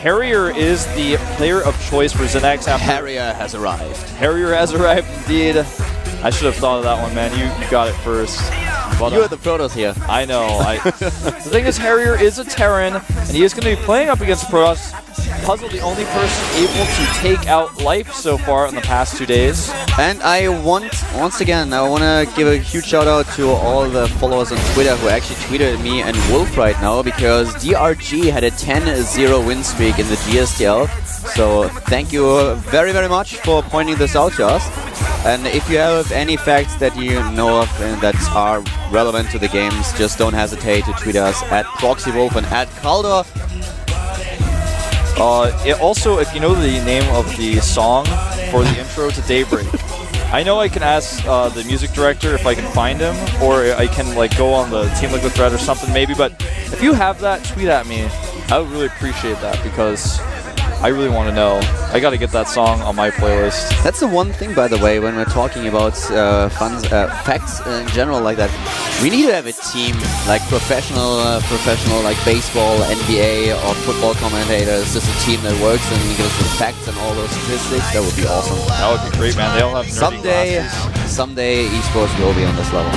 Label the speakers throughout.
Speaker 1: Harrier is the player of choice for ZeNEX.
Speaker 2: Harrier has arrived.
Speaker 1: Harrier has arrived, indeed. I should have thought of that one, man. You got it first. But,
Speaker 2: you are the Protoss here.
Speaker 1: I know. The thing is, Harrier is a Terran, and he is going to be playing up against Protoss. Puzzle, the only person able to take out Life so far in the past 2 days.
Speaker 2: And I want to give a huge shout out to all the followers on Twitter who actually tweeted me and Wolf right now, because DRG had a 10-0 win streak in the GSTL. So thank you very, very much for pointing this out to us. And if you have any facts that you know of and that are relevant to the games, just don't hesitate to tweet us at ProxyWolf and at Kaldor.
Speaker 1: Also, if you know the name of the song for the intro to Daybreak, I know I can ask the music director if I can find him, or I can like go on the Team Liquid thread or something maybe, but if you have that, tweet at me. I would really appreciate that, because I really want to know. I got to get that song on my playlist.
Speaker 2: That's the one thing, by the way, when we're talking about facts in general like that. We need to have a team like professional like baseball, NBA, or football commentators. Just a team that works and gives us the facts and all those statistics. That would be awesome.
Speaker 1: That would be great, man. They all have nerdy glasses.
Speaker 2: Someday, esports will be on this level.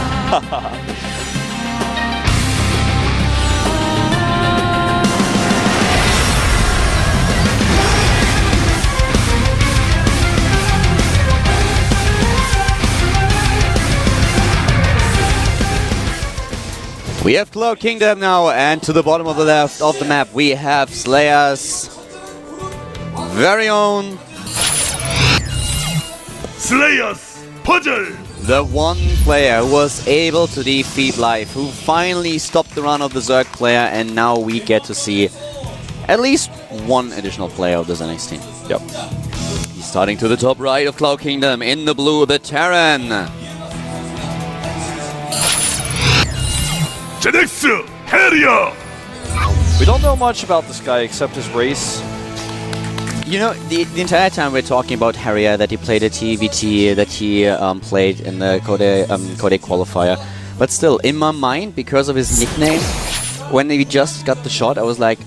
Speaker 2: We have Cloud Kingdom now, and to the bottom of the left of the map we have Slayer's very own
Speaker 3: Slayer's Puzzle!
Speaker 2: The one player who was able to defeat Life, who finally stopped the run of the Zerg player, and now we get to see at least one additional player of the ZeNEX team.
Speaker 1: Yep.
Speaker 2: He's starting to the top right of Cloud Kingdom. In the blue, the Terran.
Speaker 3: ZeNEX Harrier!
Speaker 1: We don't know much about this guy except his race.
Speaker 2: You know, the entire time we're talking about Harrier, that he played a TVT, that he played in the Code qualifier. But still, in my mind, because of his nickname, when he just got the shot, I was like,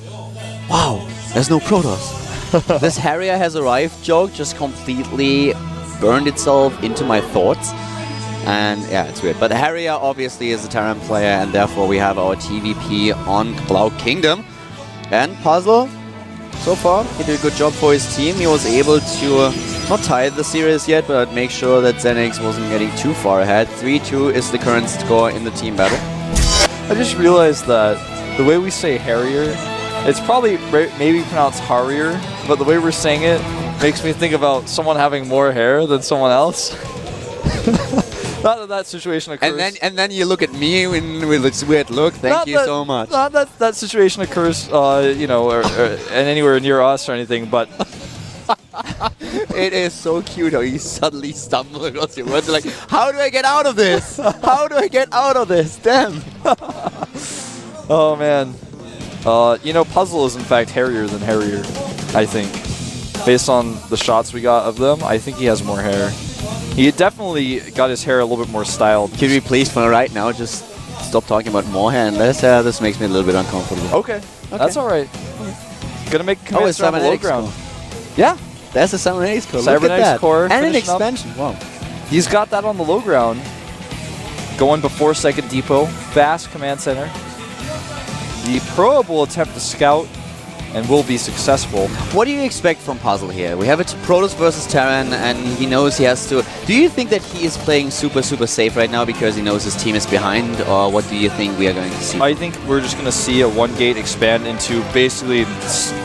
Speaker 2: wow, there's no Protoss. This Harrier has arrived joke just completely burned itself into my thoughts. And yeah, it's weird. But Harrier obviously is a Terran player, and therefore we have our TVP on Cloud Kingdom. And Puzzle, so far, he did a good job for his team. He was able to not tie the series yet, but make sure that ZeNEX wasn't getting too far ahead. 3-2 is the current score in the team battle.
Speaker 1: I just realized that the way we say Harrier, it's probably maybe pronounced Harrier, but the way we're saying it makes me think about someone having more hair than someone else. Not that that situation occurs.
Speaker 2: And then you look at me with this weird look. Thank you so much.
Speaker 1: Not that situation occurs, you know, and anywhere near us or anything. But
Speaker 2: it is so cute how you suddenly stumble across your words. Like, how do I get out of this? How do I get out of this? Damn.
Speaker 1: Oh man. You know, Puzzle is in fact hairier than Harrier. I think, based on the shots we got of them, I think he has more hair. He definitely got his hair a little bit more styled.
Speaker 2: Can we please, for right now, just stop talking about more hair and less hair? This makes me a little bit uncomfortable.
Speaker 1: Okay. That's all right. Gonna make commands on the low ground.
Speaker 2: Yeah, that's a cybernetics core. Look at that.
Speaker 1: Core
Speaker 2: and an expansion. Wow.
Speaker 1: He's got that on the low ground. Going before second depot. Fast command center. The probe will attempt to scout and will be successful.
Speaker 2: What do you expect from Puzzle here? We have a Protoss versus Terran, and he knows he has to... Do you think that he is playing super safe right now because he knows his team is behind, or what do you think we are going to see?
Speaker 1: I think we're just going to see a one gate expand into basically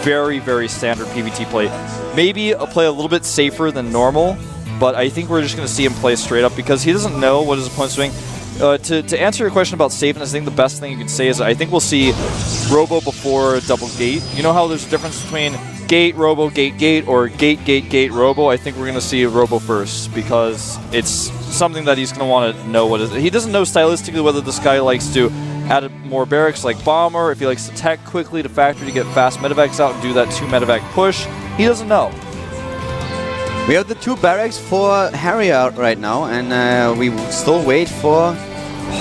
Speaker 1: very standard PvT play. Maybe a play a little bit safer than normal, but I think we're just going to see him play straight up because he doesn't know what his opponent's doing. To answer your question about safeness, I think the best thing you can say is I think we'll see Robo before double gate. You know how there's a difference between gate, Robo, gate, or gate, Robo? I think we're going to see Robo first because it's something that he's going to want to know what is. He doesn't know stylistically whether this guy likes to add more barracks like Bomber, if he likes to tech quickly to factory to get fast medevacs out and do that 2 medevac push. He doesn't know.
Speaker 2: We have the 2 barracks for Harrier right now, and we still wait for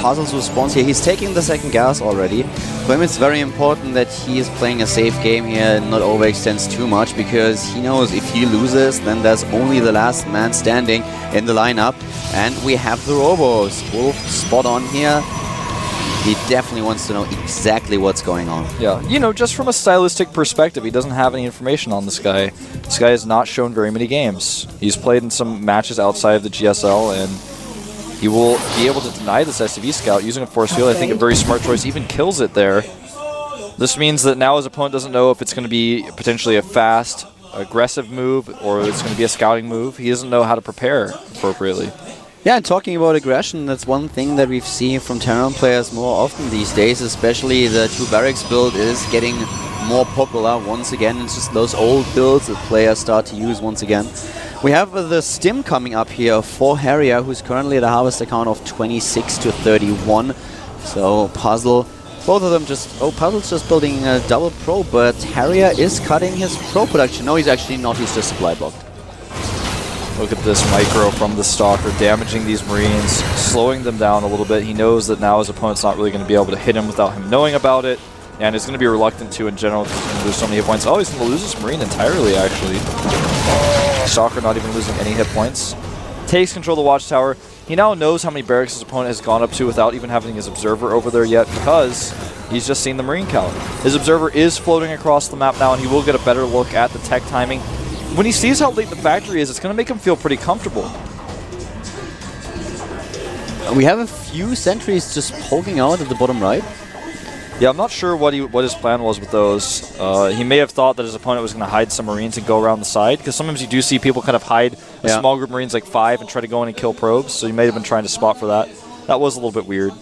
Speaker 2: Puzzle's response here. He's taking the second gas already. For him, it's very important that he is playing a safe game here and not overextends too much, because he knows if he loses, then there's only the last man standing in the lineup. And we have the Robos. Wolf spot on here. He definitely wants to know exactly what's going on.
Speaker 1: Yeah, you know, just from a stylistic perspective, he doesn't have any information on this guy. This guy has not shown very many games. He's played in some matches outside of the GSL, and he will be able to deny this SCV scout using a force field. I think a very smart choice, even kills it there. This means that now his opponent doesn't know if it's going to be potentially a fast, aggressive move or it's going to be a scouting move. He doesn't know how to prepare appropriately.
Speaker 2: Yeah, and talking about aggression, that's one thing that we've seen from Terran players more often these days, especially the 2 barracks build is getting more popular once again. It's just those old builds that players start to use once again. We have the stim coming up here for Harrier, who's currently at a harvest account of 26 to 31. So Puzzle, both of them just... Oh, Puzzle's just building a double pro, but Harrier is cutting his pro production. No, he's actually not, he's just supply blocked.
Speaker 1: Look at this micro from the Stalker, damaging these Marines, slowing them down a little bit. He knows that now his opponent's not really going to be able to hit him without him knowing about it, and is going to be reluctant to in general because he's going to lose so many hit points. Oh, he's going to lose this Marine entirely, actually. Stalker not even losing any hit points. Takes control of the Watchtower. He now knows how many barracks his opponent has gone up to without even having his Observer over there yet, because he's just seen the Marine count. His Observer is floating across the map now, and he will get a better look at the tech timing. When he sees how late the factory is, it's going to make him feel pretty comfortable.
Speaker 2: We have a few sentries just poking out at the bottom right.
Speaker 1: Yeah, I'm not sure what his plan was with those. He may have thought that his opponent was going to hide some Marines and go around the side, because sometimes you do see people kind of hide a small group of Marines, like 5, and try to go in and kill probes, so he may have been trying to spot for that. That was a little bit weird.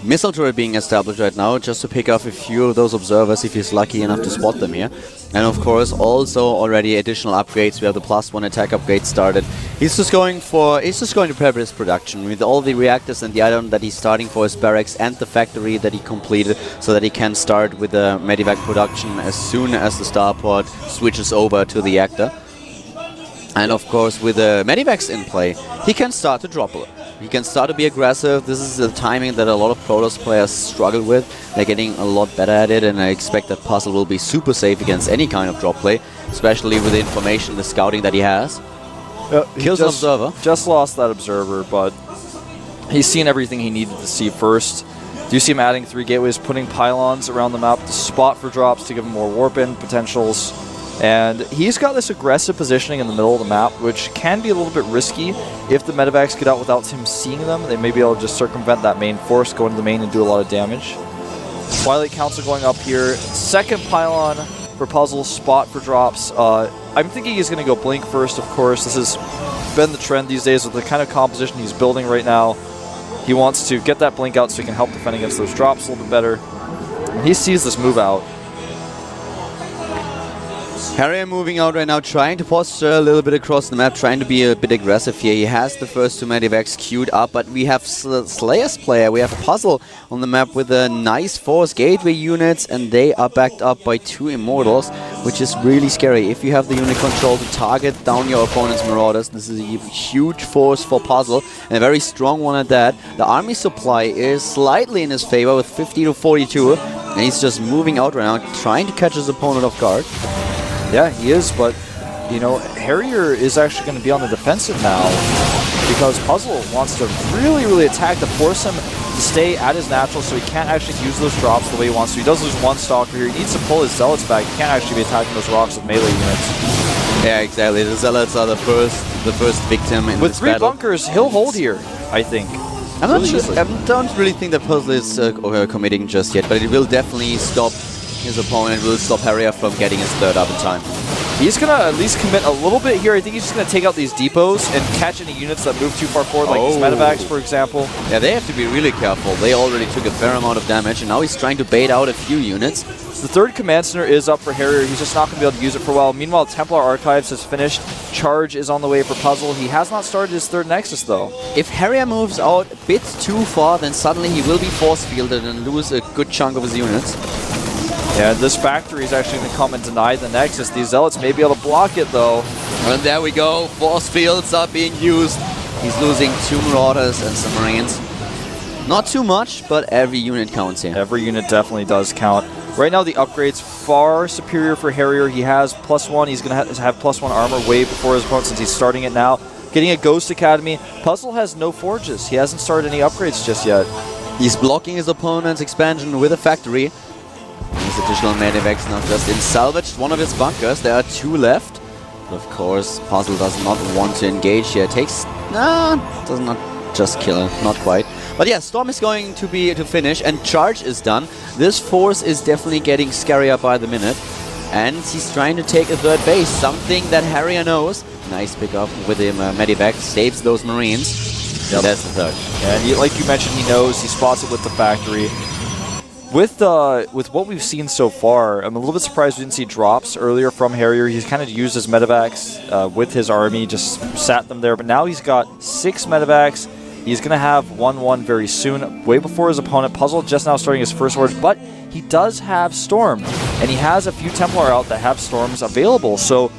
Speaker 2: Missile turret being established right now, just to pick off a few of those observers if he's lucky enough to spot them here. And of course, also already additional upgrades. We have the +1 attack upgrade started. He's just going to prep his production with all the reactors and the item that he's starting for his barracks and the factory that he completed, so that he can start with the Medivac production as soon as the starport switches over to the reactor. And of course, with the Medivacs in play, he can start to drop a little. He can start to be aggressive. This is the timing that a lot of Protoss players struggle with. They're getting a lot better at it, and I expect that Puzzle will be super safe against any kind of drop play, especially with the information, the scouting that he has. Kills an Observer.
Speaker 1: Just lost that Observer, but he's seen everything he needed to see first. Do you see him adding 3 gateways, putting pylons around the map to spot for drops to give him more warp-in potentials. And he's got this aggressive positioning in the middle of the map, which can be a little bit risky. If the Medivacs get out without him seeing them, they may be able to just circumvent that main force, go into the main and do a lot of damage. Twilight Council going up here. Second pylon for Puzzle, spot for drops. I'm thinking he's going to go Blink first, of course. This has been the trend these days with the kind of composition he's building right now. He wants to get that Blink out so he can help defend against those drops a little bit better. And he sees this move out.
Speaker 2: Harrier moving out right now, trying to posture a little bit across the map, trying to be a bit aggressive here. He has the first 2 Medivacs queued up, but we have Slayer's player. We have a Puzzle on the map with a nice force gateway units, and they are backed up by 2 Immortals, which is really scary. If you have the unit control to target down your opponent's Marauders, this is a huge force for Puzzle, and a very strong one at that. The army supply is slightly in his favor with 50 to 42, and he's just moving out right now, trying to catch his opponent off guard.
Speaker 1: Yeah, he is, but, you know, Harrier is actually going to be on the defensive now because Puzzle wants to really, really attack to force him to stay at his natural so he can't actually use those drops the way he wants to. He does lose 1 Stalker here. He needs to pull his Zealots back. He can't actually be attacking those rocks with melee units.
Speaker 2: Yeah, exactly. The Zealots are the first victim in
Speaker 1: with
Speaker 2: this
Speaker 1: 3
Speaker 2: battle.
Speaker 1: bunkers, he'll hold here, I think.
Speaker 2: I don't really think that Puzzle is committing just yet, but it will definitely stop his opponent, will stop Harrier from getting his 3rd up in time.
Speaker 1: He's going to at least commit a little bit here. I think he's just going to take out these depots and catch any units that move too far forward, like these Medivacs, for example.
Speaker 2: Yeah, they have to be really careful. They already took a fair amount of damage, and now he's trying to bait out a few units.
Speaker 1: The 3rd Command Center is up for Harrier. He's just not going to be able to use it for a while. Meanwhile, Templar Archives has finished. Charge is on the way for Puzzle. He has not started his 3rd Nexus, though.
Speaker 2: If Harrier moves out a bit too far, then suddenly he will be force-fielded and lose a good chunk of his units.
Speaker 1: Yeah, this factory is actually going to come and deny the Nexus. These Zealots may be able to block it, though.
Speaker 2: And there we go. Force fields are being used. He's losing 2 Marauders and some Marines. Not too much, but every unit counts here.
Speaker 1: Every unit definitely does count. Right now, the upgrade's far superior for Harrier. He has +1. He's going to have +1 armor way before his opponent since he's starting it now. Getting a Ghost Academy. Puzzle has no forges. He hasn't started any upgrades just yet.
Speaker 2: He's blocking his opponent's expansion with a factory. These additional medivacs now just in salvaged one of his bunkers. There are 2 left. But of course, Puzzle does not want to engage here. Takes... does not just kill him. Not quite. But yeah, Storm is going to finish and Charge is done. This force is definitely getting scarier by the minute. And he's trying to take a 3rd base. Something that Harrier knows. Nice pickup with him. Medivac saves those Marines. Yep. That's the 3rd.
Speaker 1: And like you mentioned, he knows. He spots it with the factory. With what we've seen so far, I'm a little bit surprised we didn't see drops earlier from Harrier. He's kind of used his medevacs with his army, just sat them there. But now he's got 6 medevacs. He's going to have 1-1 very soon, way before his opponent. Puzzle just now starting his first Forge, but he does have Storm. And he has a few Templar out that have Storms available, so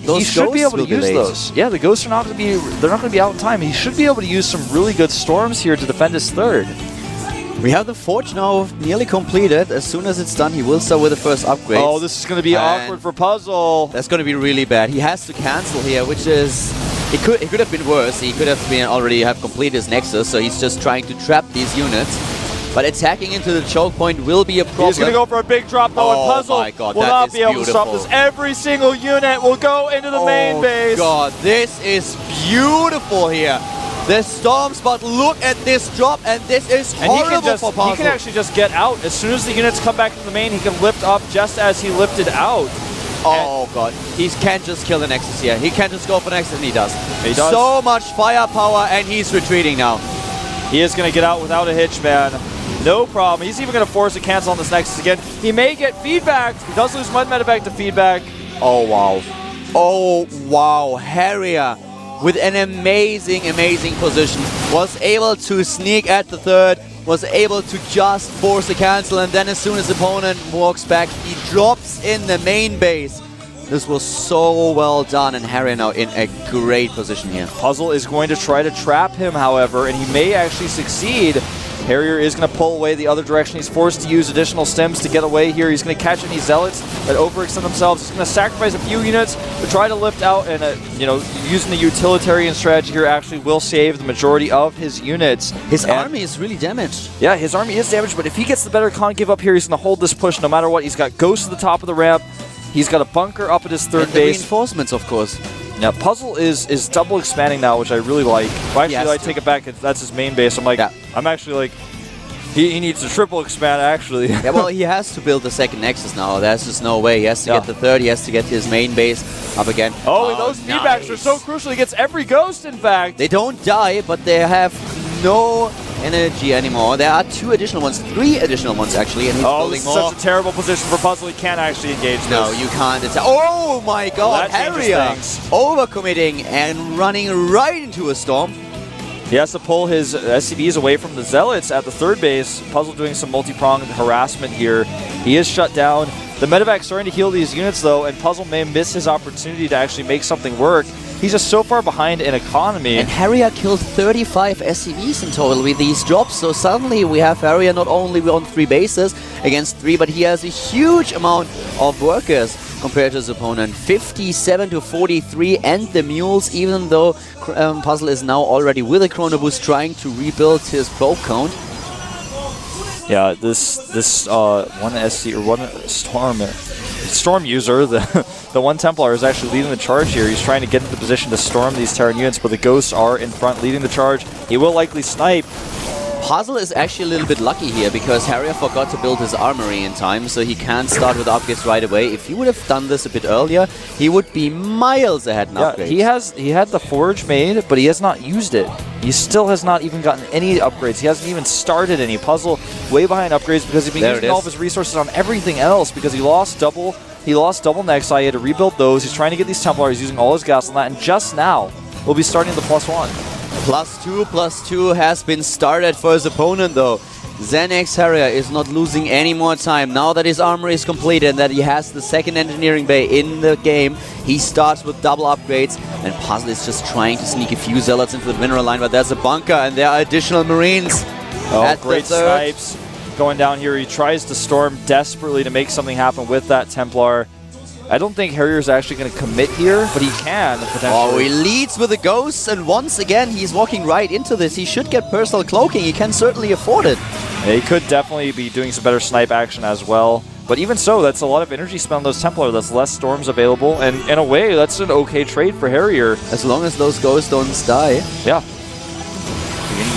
Speaker 1: he should be able to use those. Yeah, the Ghosts are not going to be, they're not going to be out in time. He should be able to use some really good Storms here to defend his 3rd.
Speaker 2: We have the Forge now nearly completed. As soon as it's done, he will start with the first upgrade.
Speaker 1: Oh, this is going to be awkward for Puzzle.
Speaker 2: That's going to be really bad. He has to cancel here, which is... It could have been worse. He could have been already have completed his Nexus, so he's just trying to trap these units. But attacking into the choke point will be a problem.
Speaker 1: He's going to go for a big drop though, and Puzzle will not be able to stop this. Every single unit will go into the main base.
Speaker 2: Oh god, this is beautiful here. The Storms, but look at this drop, and this is horrible for Puzzle.
Speaker 1: He can actually just get out. As soon as the units come back to the main, he can lift up just as he lifted out.
Speaker 2: Oh god, he can't just kill the Nexus here. He can't just go for Nexus, and he does.
Speaker 1: He does.
Speaker 2: So much firepower, and he's retreating now.
Speaker 1: He is going to get out without a hitch, man. No problem. He's even going to force a cancel on this Nexus again. He may get feedback. He does lose one medevac to feedback. Oh, wow.
Speaker 2: Oh, wow. Harrier, with an amazing position, was able to sneak at the 3rd, was able to just force a cancel, and then as soon as the opponent walks back, he drops in the main base. This was so well done, and Harrier now in a great position here.
Speaker 1: Puzzle is going to try to trap him, however, and he may actually succeed. Harrier is going to pull away the other direction. He's forced to use additional stems to get away here. He's going to catch any Zealots that overextend themselves. He's going to sacrifice a few units to try to lift out, and using the utilitarian strategy here actually will save the majority of his units.
Speaker 2: His army is really damaged.
Speaker 1: Yeah, his army is damaged, but if he gets the better concave up here, he's going to hold this push no matter what. He's got Ghosts at the top of the ramp. He's got a bunker up at his 3rd base.
Speaker 2: Reinforcements, of course.
Speaker 1: Now, Puzzle is double expanding now, which I really like. Well, actually, I take it back. That's his main base. I'm like, I'm actually like, he needs to triple expand, actually.
Speaker 2: Yeah, well, he has to build the 2nd Nexus now. There's just no way. He has to get the 3rd. He has to get his main base up again.
Speaker 1: Oh, and those feedbacks are so crucial. He gets every Ghost, in fact.
Speaker 2: They don't die, but they have no energy anymore. There are 2 additional ones, 3 additional ones actually, and he's building more.
Speaker 1: Such a terrible position for Puzzle. He can't actually engage this.
Speaker 2: No, you can't. Oh my god, Harrier overcommitting and running right into a Storm.
Speaker 1: He has to pull his SCVs away from the Zealots at the 3rd base. Puzzle doing some multi-pronged harassment here. He is shut down. The medevac's starting to heal these units though, and Puzzle may miss his opportunity to actually make something work. He's just so far behind in economy.
Speaker 2: And Harrier killed 35 SCVs in total with these drops, so suddenly we have Harrier not only on 3 bases against 3, but he has a huge amount of workers compared to his opponent. 57 to 43, and the mules, even though Puzzle is now already with a Chrono Boost trying to rebuild his probe count.
Speaker 1: Yeah, this one SC or one Storm user, the one Templar is actually leading the charge here. He's trying to get into the position to storm these Terran units, but the Ghosts are in front leading the charge. He will likely snipe.
Speaker 2: Puzzle is actually a little bit lucky here because Harrier forgot to build his armory in time, so he can't start with upgrades right away. If he would have done this a bit earlier, he would be miles ahead in upgrades.
Speaker 1: He had the Forge made, but he has not used it. He still has not even gotten any upgrades. He hasn't even started any. Puzzle way behind upgrades because he's been using all of his resources on everything else because he lost double Nexi. He had to rebuild those. He's trying to get these Templars. He's using all his gas on that, and just now we'll be starting the +1.
Speaker 2: +2 has been started for his opponent though. ZeNEX Harrier is not losing any more time. Now that his armor is completed and that he has the 2nd engineering bay in the game, he starts with double upgrades, and Puzzle is just trying to sneak a few Zealots into the mineral line, but there's a bunker and there are additional Marines.
Speaker 1: Oh,
Speaker 2: at
Speaker 1: great
Speaker 2: the third.
Speaker 1: snipes going down here. He tries to storm desperately to make something happen with that Templar. I don't think Harrier's actually going to commit here, but he can potentially.
Speaker 2: Oh, he leads with the ghosts, and once again, he's walking right into this. He should get personal cloaking. He can certainly afford it.
Speaker 1: Yeah, he could definitely be doing some better snipe action as well. But even so, that's a lot of energy spent on those Templar. That's less storms available, and in a way, that's an okay trade for Harrier.
Speaker 2: As long as those ghosts don't die.
Speaker 1: Yeah.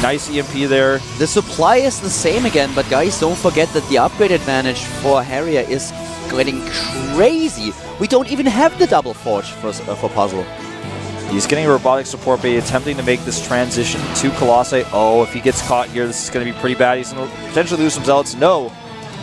Speaker 1: Nice EMP there.
Speaker 2: The supply is the same again, but guys, don't forget that the upgrade advantage for Harrier is getting crazy. We don't even have the double forge for Puzzle.
Speaker 1: He's getting robotic support, but he's attempting to make this transition to Colossi. Oh, if he gets caught here, this is going to be pretty bad. He's going to potentially lose some Zealots. No.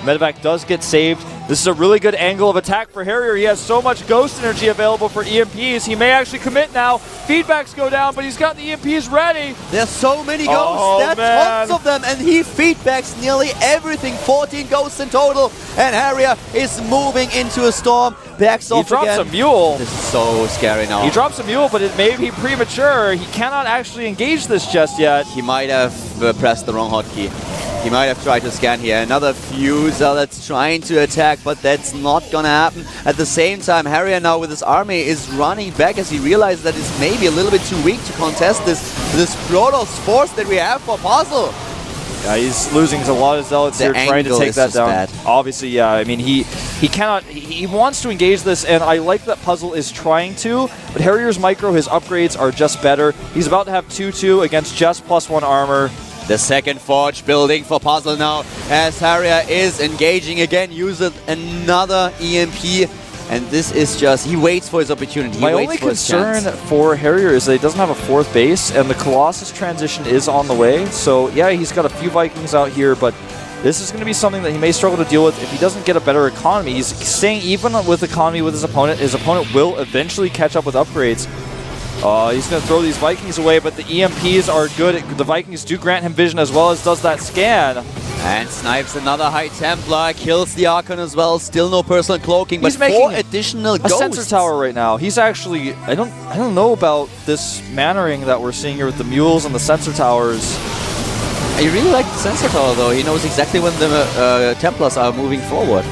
Speaker 1: Medevac does get saved. This is a really good angle of attack for Harrier. He has so much ghost energy available for EMPs. He may actually commit now. Feedbacks go down, but he's got the EMPs ready.
Speaker 2: There's so many ghosts.
Speaker 1: Oh,
Speaker 2: there are tons of them, and he feedbacks nearly everything. 14 ghosts in total, and Harrier is moving into a storm. Backs off again.
Speaker 1: He drops a mule.
Speaker 2: This is so scary now.
Speaker 1: He drops a mule, but it may be premature. He cannot actually engage this just yet.
Speaker 2: He might have pressed the wrong hotkey. He might have tried to scan here. Another few Zealots trying to attack, but that's not gonna happen. At the same time, Harrier now with his army is running back as he realizes that it's maybe a little bit too weak to contest this Protoss force that we have for Puzzle.
Speaker 1: Yeah, he's losing a lot of Zealots here trying to take that down.
Speaker 2: Bad.
Speaker 1: Obviously, yeah. I mean, he cannot. He wants to engage this, and I like that Puzzle is trying to. But Harrier's micro, his upgrades are just better. He's about to have 2-2 against just +1 armor.
Speaker 2: The second forge building for Puzzle now as Harrier is engaging again, uses another EMP, and this is just, he waits for his opportunity.
Speaker 1: My only concern for Harrier is that he doesn't have a fourth base, and the Colossus transition is on the way. So yeah, he's got a few Vikings out here, but this is going to be something that he may struggle to deal with if he doesn't get a better economy. He's staying even with economy with his opponent. His opponent will eventually catch up with upgrades. He's going to throw these Vikings away, but the EMPs are good. The Vikings do grant him vision as well as does that scan.
Speaker 2: And snipes another High Templar, kills the Archon as well. Still no personal cloaking, but
Speaker 1: He's making
Speaker 2: 4 additional ghosts.
Speaker 1: A sensor tower right now. He's actually, I don't know about this mannering that we're seeing here with the mules and the sensor towers.
Speaker 2: I really like the sensor tower though. He knows exactly when the Templars are moving forward.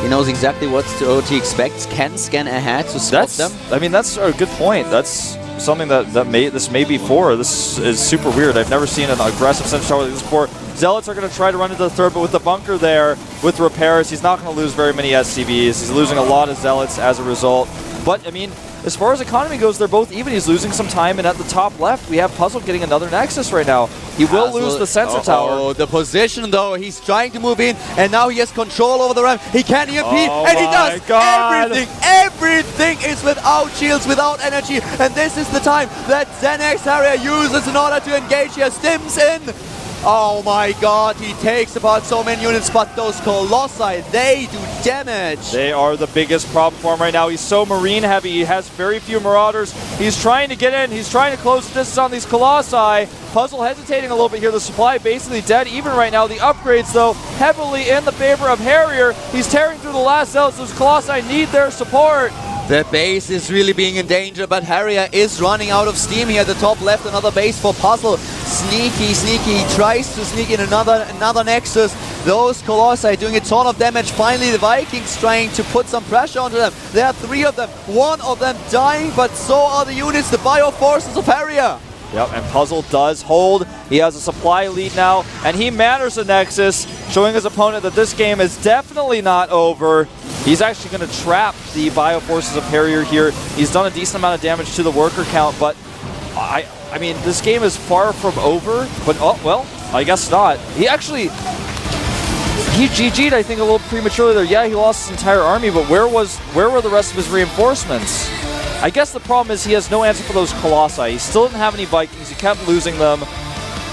Speaker 2: He knows exactly what he expects, can scan ahead to spot them.
Speaker 1: I mean, that's a good point. That's something that this may be for. This is super weird. I've never seen an aggressive sensor tower like this before. Zealots are going to try to run into the third, but with the bunker there, with repairs, he's not going to lose very many SCVs. He's losing a lot of Zealots as a result. But, I mean, as far as economy goes, they're both even. He's losing some time, and at the top left, we have Puzzle getting another Nexus right now. He will lose the sensor tower.
Speaker 2: Oh, the position, though. He's trying to move in, and now he has control over the ramp. He can EMP, and he does everything. Everything is without shields, without energy, and this is the time that ZeNEX Harrier uses in order to engage here. Stims in. Oh my god, he takes apart so many units, but those Colossi, they do damage.
Speaker 1: They are the biggest problem for him right now. He's so marine heavy, he has very few Marauders. He's trying to get in, he's trying to close the distance on these Colossi. Puzzle hesitating a little bit here, the supply basically dead even right now. The upgrades though, heavily in the favor of Harrier. He's tearing through the last Zealots, those Colossi need their support.
Speaker 2: The base is really being in danger, but Harrier is running out of steam here at the top left. Another base for Puzzle. Sneaky, sneaky. He tries to sneak in another Nexus. Those Colossi doing a ton of damage. Finally, the Vikings trying to put some pressure onto them. There are 3 of them. 1 of them dying, but so are the units, the bio forces of Harrier.
Speaker 1: Yep, and Puzzle does hold. He has a supply lead now, and he manners the Nexus, showing his opponent that this game is definitely not over. He's actually going to trap the bio forces of Harrier here. He's done a decent amount of damage to the worker count, but I mean, this game is far from over. But, oh, well, I guess not. He GG'd, I think, a little prematurely there. Yeah, he lost his entire army, but where were the rest of his reinforcements? I guess the problem is he has no answer for those Colossi. He still didn't have any Vikings. He kept losing them.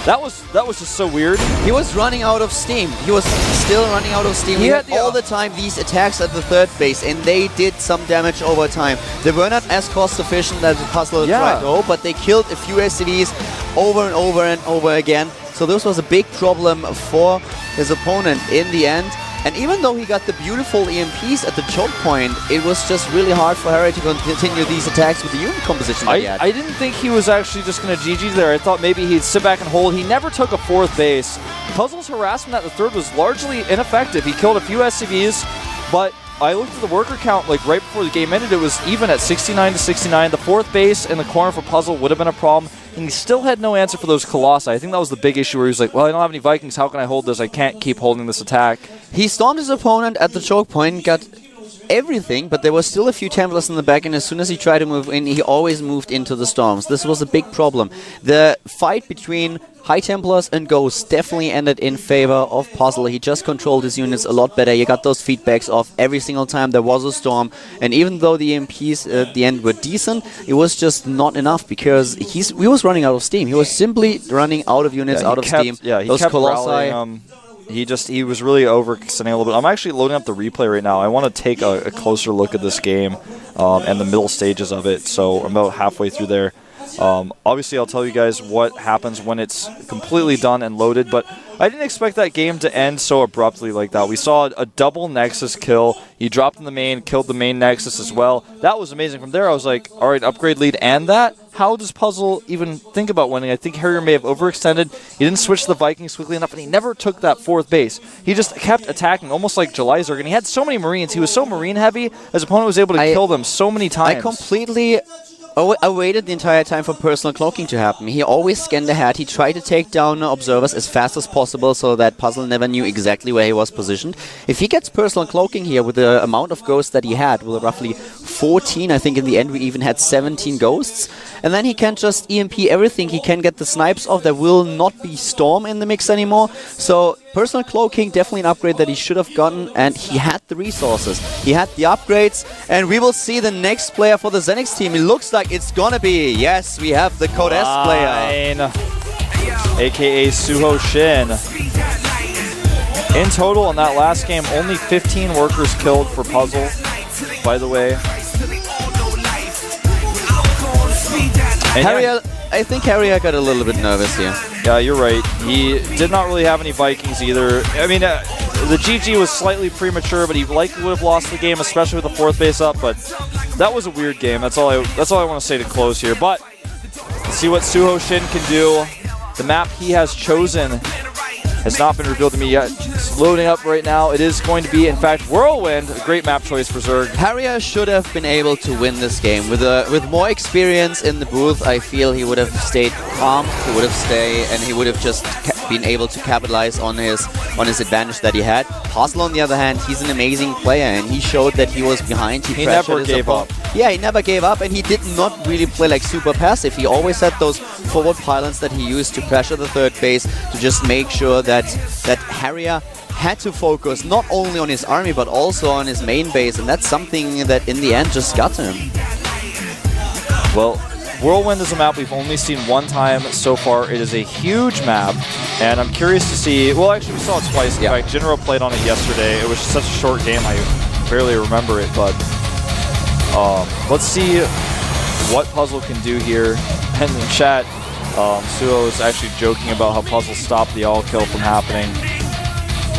Speaker 1: That was just so weird.
Speaker 2: He was running out of steam. He was still running out of steam. He had all the time these attacks at the third base, and they did some damage over time. They were not as cost efficient as the Puzzle tried to, but they killed a few SCVs over and over and over again. So this was a big problem for his opponent in the end. And even though he got the beautiful EMPs at the choke point, it was just really hard for Harrier to continue these attacks with the unit composition that he had.
Speaker 1: I didn't think he was actually just going to GG there. I thought maybe he'd sit back and hold. He never took a fourth base. Puzzle's harassment at the third was largely ineffective. He killed a few SCVs, but I looked at the worker count like right before the game ended. It was even at 69 to 69. The fourth base in the corner for Puzzle would have been a problem, and he still had no answer for those Colossi. I think that was the big issue where he was like, well, I don't have any Vikings. How can I hold this? I can't keep holding this attack.
Speaker 2: He stormed his opponent at the choke point, got everything, but there was still a few Templars in the back, and as soon as he tried to move in, he always moved into the storms. This was a big problem. The fight between High Templars and Ghosts definitely ended in favor of Puzzle. He just controlled his units a lot better. You got those feedbacks off every single time there was a storm, and even though the EMPs at the end were decent, it was just not enough because he was running out of steam. He was simply running out of units, out of steam.
Speaker 1: Yeah, he
Speaker 2: those
Speaker 1: kept
Speaker 2: Colossi,
Speaker 1: rallying. He was really overextending a little bit. I'm actually loading up the replay right now. I want to take a closer look at this game and the middle stages of it. So I'm about halfway through there. Obviously, I'll tell you guys what happens when it's completely done and loaded, but I didn't expect that game to end so abruptly like that. We saw a double Nexus kill. He dropped in the main, killed the main Nexus as well. That was amazing. From there, I was like, all right, upgrade lead and that? How does Puzzle even think about winning? I think Harrier may have overextended. He didn't switch to the Vikings quickly enough, and he never took that fourth base. He just kept attacking, almost like Jelizerg, and he had so many Marines. He was so Marine heavy, his opponent was able to kill them so many times.
Speaker 2: I completely waited the entire time for personal cloaking to happen. He always scanned ahead. He tried to take down observers as fast as possible so that Puzzle never knew exactly where he was positioned. If he gets personal cloaking here with the amount of ghosts that he had, with roughly 14, I think in the end we even had 17 ghosts, and then he can just EMP everything. He can get the snipes off. There will not be Storm in the mix anymore. So personal cloaking, definitely an upgrade that he should have gotten, and he had the resources. He had the upgrades, and we will see the next player for the ZeNEX team. It looks like it's gonna be, yes, we have the Code S player.
Speaker 1: AKA Suho Shin. In total, in that last game, only 15 workers killed for Puzzle, by the way.
Speaker 2: Harrier, I think Harrier got a little bit nervous here.
Speaker 1: Yeah, you're right. He did not really have any Vikings either. I mean, the GG was slightly premature, but he likely would have lost the game, especially with the fourth base up. But that was a weird game. That's all I want to say to close here. But let's see what Suho Shin can do. The map he has chosen has not been revealed to me yet. It's loading up right now. It is going to be, in fact, Whirlwind. A great map choice for Zerg.
Speaker 2: Harrier should have been able to win this game. With more experience in the booth, I feel he would have stayed calm, he would have stayed, and he would have just been able to capitalize on his advantage that he had. Puzzle, on the other hand, he's an amazing player, and he showed that he was behind.
Speaker 1: He never gave up.
Speaker 2: Yeah, he never gave up, and he did not really play like super passive. He always had those forward pylons that he used to pressure the third base to just make sure that Harrier had to focus not only on his army but also on his main base, and that's something that in the end just got to him.
Speaker 1: Well, Whirlwind is a map we've only seen one time so far. It is a huge map, and I'm curious to see... Well, actually, we saw it twice. In fact, Jinro played on it yesterday. It was such a short game, I barely remember it, but let's see what Puzzle can do here. And in chat, Suho is actually joking about how Puzzle stopped the all-kill from happening.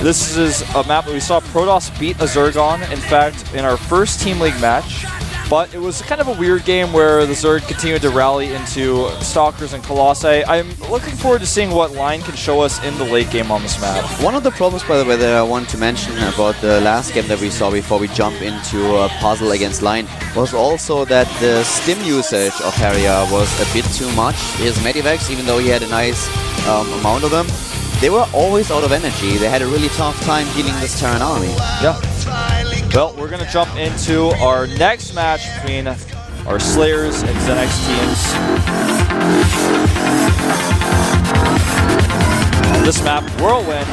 Speaker 1: This is a map that we saw Protoss beat a Zerg on, in fact, in our first Team League match. But it was kind of a weird game where the Zerg continued to rally into Stalkers and Colossi. I'm looking forward to seeing what Line can show us in the late game on this map.
Speaker 2: One of the problems, by the way, that I want to mention about the last game that we saw before we jump into Puzzle against Line was also that the stim usage of Harrier was a bit too much. His Medivacs, even though he had a nice amount of them, they were always out of energy. They had a really tough time healing this Terran army.
Speaker 1: Yeah. Well, we're going to jump into our next match between our Slayers and ZeNEX teams. On this map, Whirlwind